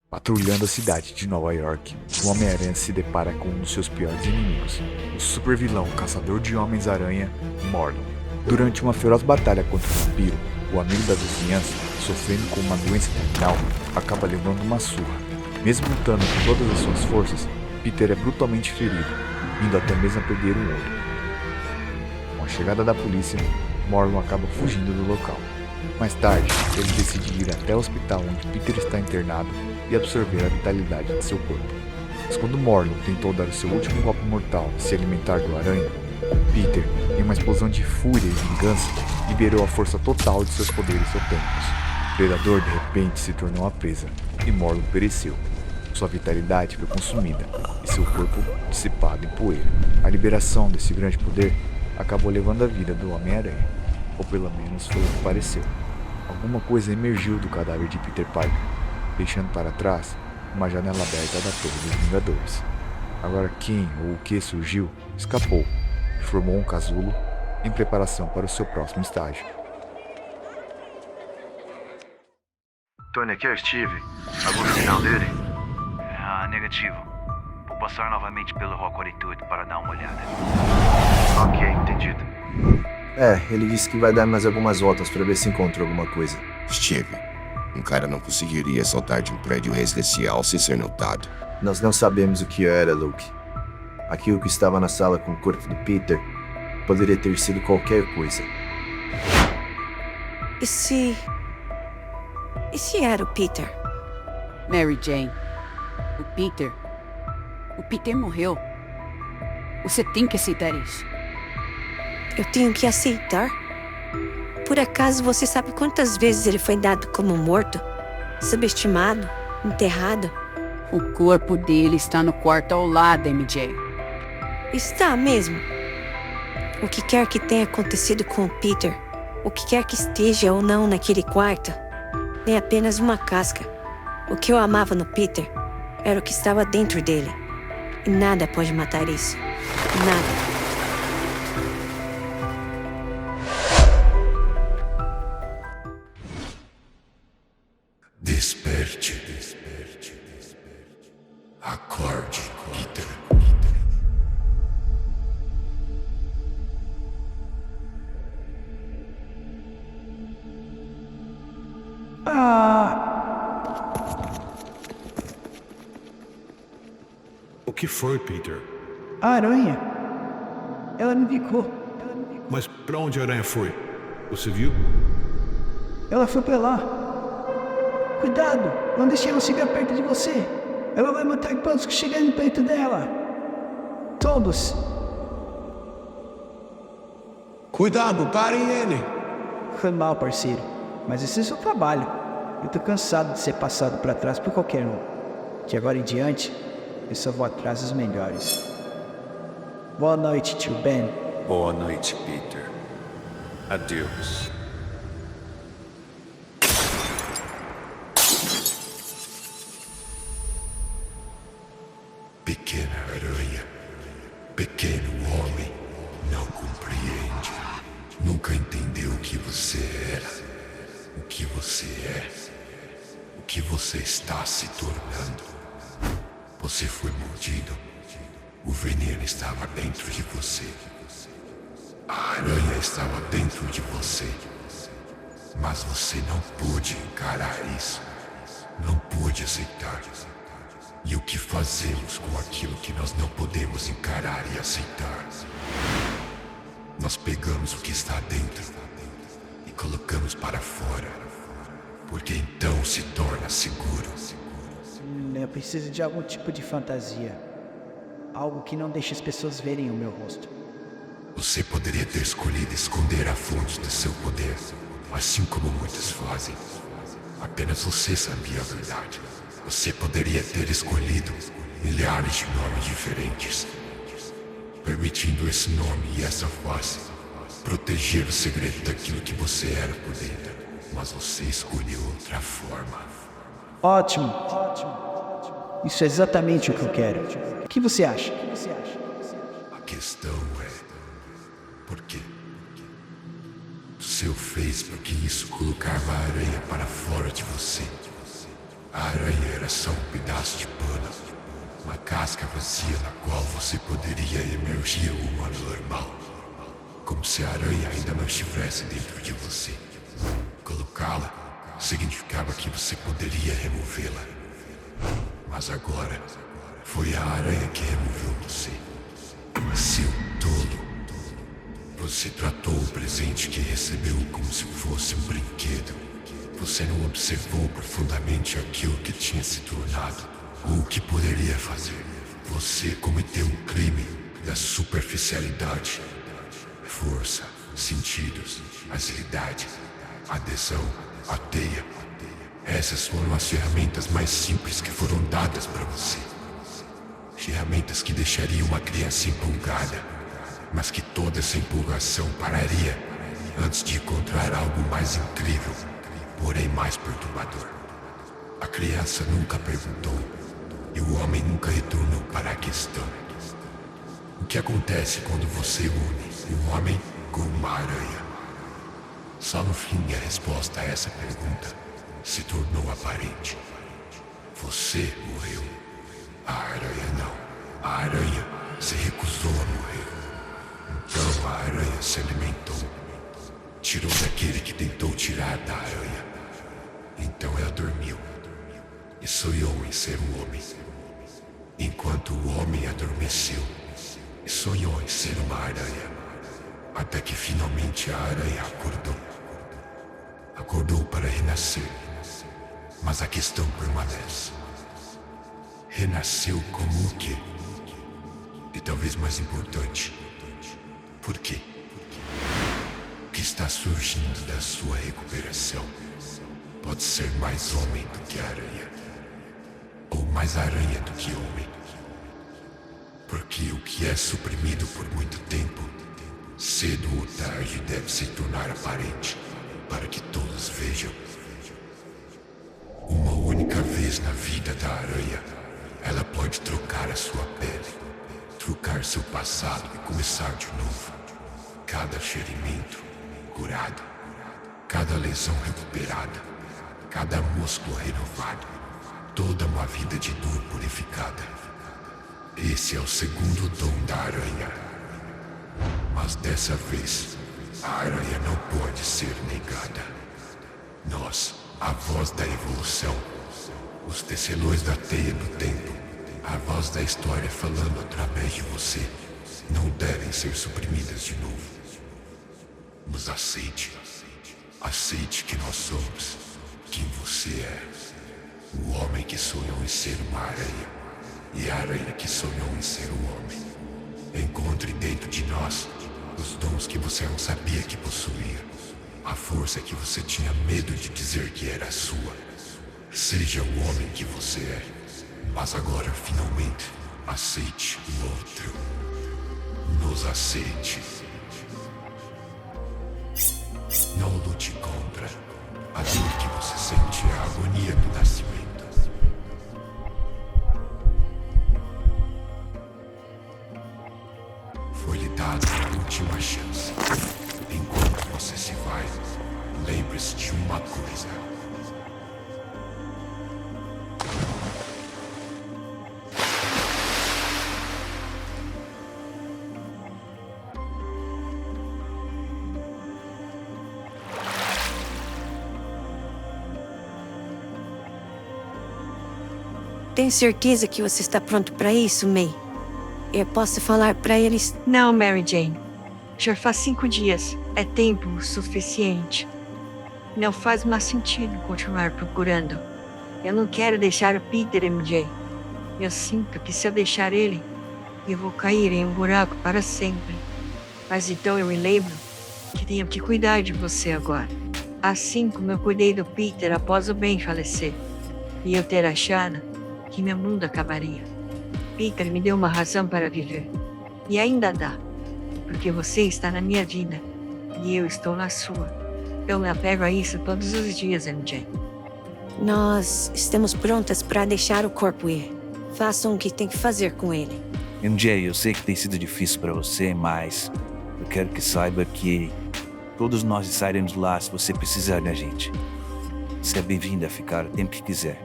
Patrulhando a cidade de Nova York, o Homem-Aranha se depara com um dos seus piores inimigos, o supervilão caçador de Homens-Aranha, Morlun. Durante uma feroz batalha contra o vampiro, o amigo da vizinhança, sofrendo com uma doença terminal, acaba levando uma surra. Mesmo lutando com todas as suas forças, Peter é brutalmente ferido, indo até mesmo a perder um olho. Com a chegada da polícia, Morlun acaba fugindo do local. Mais tarde, ele decide ir até o hospital onde Peter está internado e absorver a vitalidade de seu corpo. Mas quando Morlun tentou dar o seu último golpe mortal e se alimentar do aranha, Peter, em uma explosão de fúria e vingança, liberou a força total de seus poderes satânicos. O Predador de repente se tornou a presa e Morlun pereceu. Sua vitalidade foi consumida e seu corpo dissipado em poeira. A liberação desse grande poder acabou levando a vida do Homem-Aranha, ou pelo menos foi o que pareceu. Alguma coisa emergiu do cadáver de Peter Parker, deixando para trás uma janela aberta da Torre dos Vingadores. Agora quem ou o que surgiu, escapou e formou um casulo em preparação para o seu próximo estágio. Tony, aqui é o Steve. Algum sinal dele? Negativo. Vou passar novamente pelo Rock 48 para dar uma olhada. Ok, entendido. Ele disse que vai dar mais algumas voltas para ver se encontra alguma coisa. Steve, um cara não conseguiria saltar de um prédio residencial sem ser notado. Nós não sabemos o que era, Luke. Aquilo que estava na sala com o corpo do Peter poderia ter sido qualquer coisa. E se era o Peter? Mary Jane, o Peter morreu. Você tem que aceitar isso. Eu tenho que aceitar? Por acaso você sabe quantas vezes ele foi dado como morto, subestimado, enterrado? O corpo dele está no quarto ao lado, MJ. Está mesmo. O que quer que tenha acontecido com o Peter, o que quer que esteja ou não naquele quarto, é apenas uma casca. O que eu amava no Peter era o que estava dentro dele. E nada pode matar isso. Nada. Desperte. Acorde, Peter. O que foi, Peter? A aranha. Ela me picou. Mas pra onde a aranha foi? Você viu? Ela foi pra lá. Cuidado! Não deixe ela chegar perto de você. Ela vai matar todos que chegarem perto dela. Todos. Cuidado, parem ele! Foi mal, parceiro. Mas esse é o seu trabalho. Eu tô cansado de ser passado pra trás por qualquer um. De agora em diante, eu só vou atrás dos melhores. Boa noite, tio Ben. Boa noite, Peter. Adeus. Pequena aranha, pequeno homem, não compreende. Nunca entendeu o que você era, o que você é, o que você está se tornando. Você foi mordido. O veneno estava dentro de você. A aranha estava dentro de você. Mas você não pôde encarar isso. Não pôde aceitar. E o que fazemos com aquilo que nós não podemos encarar e aceitar? Nós pegamos o que está dentro e colocamos para fora, porque então se torna seguro. Eu preciso de algum tipo de fantasia. Algo que não deixe as pessoas verem o meu rosto. Você poderia ter escolhido esconder a fonte do seu poder, assim como muitos fazem. Apenas você sabia a verdade. Você poderia ter escolhido milhares de nomes diferentes, permitindo esse nome e essa face proteger o segredo daquilo que você era por dentro. Mas você escolheu outra forma. Ótimo. Isso é exatamente o que eu quero. O que você acha? A questão é... por quê? O seu fez porque isso colocava a aranha para fora de você. A aranha era só um pedaço de pano, uma casca vazia na qual você poderia emergir humano normal, como se a aranha ainda não estivesse dentro de você. Colocá-la significava que você poderia removê-la. Mas agora, foi a aranha que removeu você. Seu tolo. Você tratou o presente que recebeu como se fosse um brinquedo. Você não observou profundamente aquilo que tinha se tornado, ou o que poderia fazer. Você cometeu um crime da superficialidade. Força, sentidos, agilidade, adesão, a teia. Essas foram as ferramentas mais simples que foram dadas para você. Ferramentas que deixariam uma criança empolgada, mas que toda essa empolgação pararia antes de encontrar algo mais incrível, porém mais perturbador. A criança nunca perguntou, e o homem nunca retornou para a questão. O que acontece quando você une um homem com uma aranha? Só no fim a resposta a essa pergunta se tornou aparente. Você morreu. A aranha não. A aranha se recusou a morrer. Então a aranha se alimentou. Tirou daquele que tentou tirar da aranha. Então ela dormiu e sonhou em ser um homem. Enquanto o homem adormeceu e sonhou em ser uma aranha. Até que finalmente a aranha acordou. Acordou para renascer. Mas a questão permanece. Renasceu como o quê? E talvez mais importante, por quê? O que está surgindo da sua recuperação pode ser mais homem do que aranha, ou mais aranha do que homem. Porque o que é suprimido por muito tempo, cedo ou tarde deve se tornar aparente para que todos vejam. Uma única vez na vida da aranha, ela pode trocar a sua pele, trocar seu passado e começar de novo. Cada ferimento curado, cada lesão recuperada, cada músculo renovado, toda uma vida de dor purificada. Esse é o segundo dom da aranha. Mas dessa vez, a aranha não pode ser negada. Nós, a voz da evolução, os tecelões da teia do tempo, a voz da história falando através de você, não devem ser suprimidas de novo. Nos aceite. Aceite que nós somos, quem você é. O homem que sonhou em ser uma aranha, e a aranha que sonhou em ser um homem. Encontre dentro de nós os dons que você não sabia que possuía. A força que você tinha medo de dizer que era sua. Seja o homem que você é. Mas agora, finalmente, aceite o outro. Nos aceite. Não lute contra. A dor que você sente é a agonia do nascimento. Foi-lhe dada a última chance. Enquanto você se vai, lembre-se de uma coisa. Tem certeza que você está pronto para isso, May? Eu posso falar para eles? Não, Mary Jane. Já faz 5 dias. É tempo suficiente. Não faz mais sentido continuar procurando. Eu não quero deixar o Peter, MJ. Eu sinto que se eu deixar ele, eu vou cair em um buraco para sempre. Mas então eu me lembro que tenho que cuidar de você agora. Assim como eu cuidei do Peter após o Ben falecer. E eu ter achado que meu mundo acabaria. Peter me deu uma razão para viver. E ainda dá. Porque você está na minha vida. E eu estou na sua. Eu me apego a isso todos os dias, MJ. Nós estamos prontas para deixar o corpo ir. Façam o que tem que fazer com ele. MJ, eu sei que tem sido difícil para você, mas eu quero que saiba que todos nós estaremos lá se você precisar da gente. Você é bem-vinda a ficar o tempo que quiser.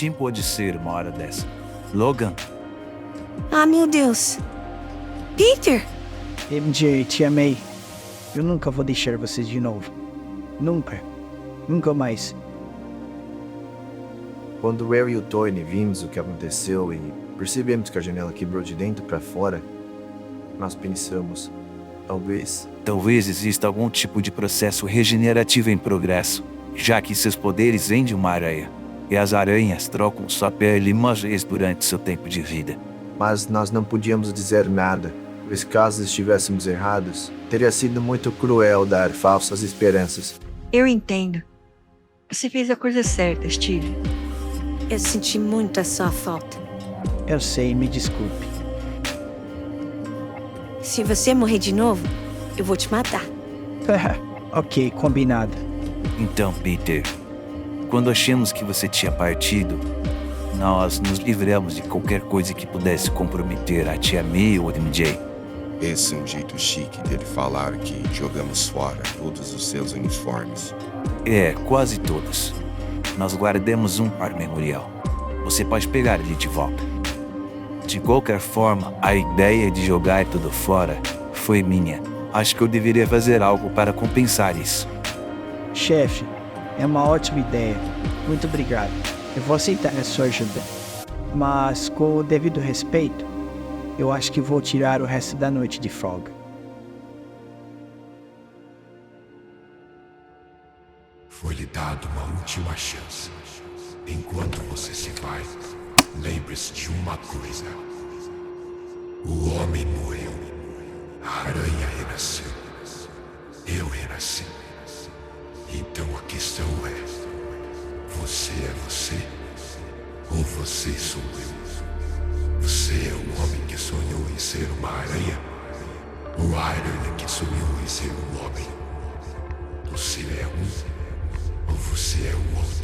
Quem pode ser uma hora dessa? Logan? Ah, meu Deus. Peter! MJ, Tia May, eu nunca vou deixar vocês de novo. Nunca. Nunca mais. Quando eu e o Tony vimos o que aconteceu e percebemos que a janela quebrou de dentro para fora, nós pensamos, Talvez exista algum tipo de processo regenerativo em progresso, já que seus poderes vêm de uma aranha, e as aranhas trocam sua pele uma vez durante seu tempo de vida. Mas nós não podíamos dizer nada, pois caso estivéssemos errados, teria sido muito cruel dar falsas esperanças. Eu entendo. Você fez a coisa certa, Steve. Eu senti muito a sua falta. Eu sei, me desculpe. Se você morrer de novo, eu vou te matar. Ok, combinado. Então, Peter, quando achamos que você tinha partido, nós nos livramos de qualquer coisa que pudesse comprometer a Tia May ou a MJ. Esse é um jeito chique dele falar que jogamos fora todos os seus uniformes. É, quase todos. Nós guardamos um para memorial. Você pode pegar ele de volta. De qualquer forma, a ideia de jogar tudo fora foi minha. Acho que eu deveria fazer algo para compensar isso. Chefe, é uma ótima ideia. Muito obrigado. Eu vou aceitar a sua ajuda. Mas, com o devido respeito, eu acho que vou tirar o resto da noite de folga. Foi-lhe dado uma última chance. Enquanto você se vai, lembre-se de uma coisa. O homem morreu. A aranha renasceu. Eu renasci. Então a questão é: você é você? Ou você sou eu? Você é o homem que sonhou em ser uma aranha? Ou a aranha que sonhou em ser um homem? Você é um ou você é o outro?